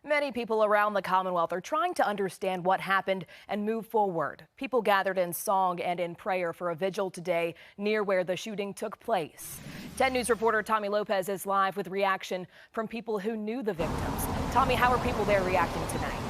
Many people around the Commonwealth are trying to understand what happened and move forward. People gathered in song and in prayer for a vigil today near where the shooting took place. 10 News reporter Tommy Lopez is live with reaction from people who knew the victims. Tommy, how are people there reacting tonight?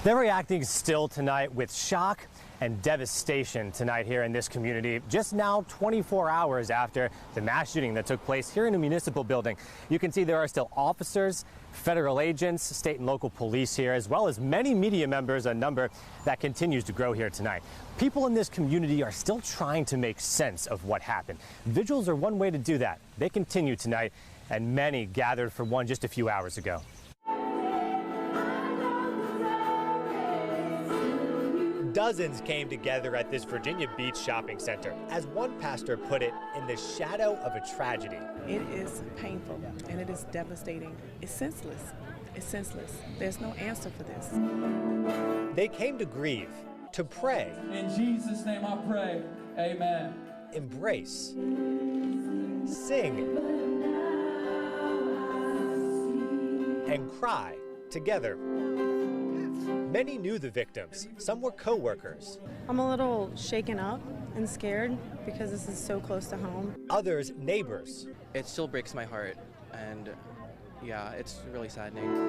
They're reacting still tonight with shock and devastation tonight here in this community, just now 24 hours after the mass shooting that took place here in a municipal building. You can see there are still officers, federal agents, state and local police here, as well as many media members, a number that continues to grow here tonight. People in this community are still trying to make sense of what happened. Vigils are one way to do that. They continue tonight, and many gathered for one just a few hours ago. Dozens came together at this Virginia Beach shopping center. As one pastor put it, in the shadow of a tragedy. It is painful and it is devastating. It's senseless. It's senseless. There's no answer for this. They came to grieve, to pray. In Jesus' name I pray, amen. Embrace, sing, and cry together. Many knew the victims. Some were co-workers. I'm a little shaken up and scared because this is so close to home. Others, neighbors. It still breaks my heart, and yeah, it's really saddening.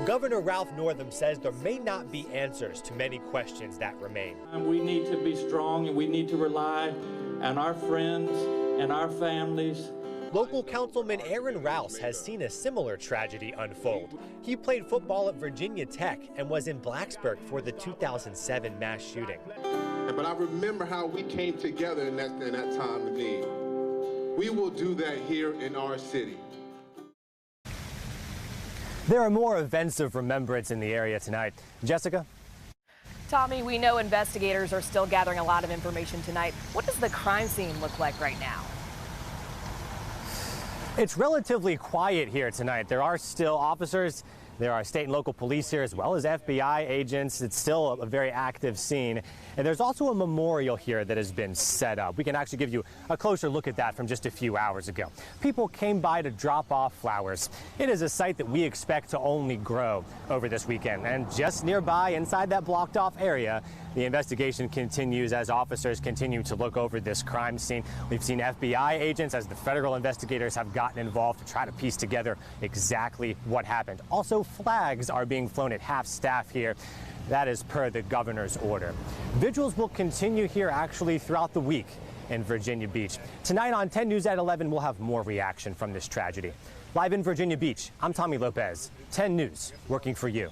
Governor Ralph Northam says there may not be answers to many questions that remain. We need to be strong, and we need to rely on our friends and our families. Local Councilman Aaron Rouse has seen a similar tragedy unfold. He played football at Virginia Tech and was in Blacksburg for the 2007 mass shooting. But I remember how we came together in that time of need. We will do that here in our city. There are more events of remembrance in the area tonight. Jessica? Tommy, we know investigators are still gathering a lot of information tonight. What does the crime scene look like right now? It's relatively quiet here tonight. There are still officers, there are state and local police here, as well as FBI agents. It's still a very active scene. And there's also a memorial here that has been set up. We can actually give you a closer look at that from just a few hours ago. People came by to drop off flowers. It is a site that we expect to only grow over this weekend. And just nearby, inside that blocked off area, the investigation continues as officers continue to look over this crime scene. We've seen FBI agents as the federal investigators have gotten involved to try to piece together exactly what happened. Also, flags are being flown at half-staff here. That is per the governor's order. Vigils will continue here actually throughout the week in Virginia Beach. Tonight on 10 News at 11, we'll have more reaction from this tragedy. Live in Virginia Beach, I'm Tommy Lopez, 10 News, working for you.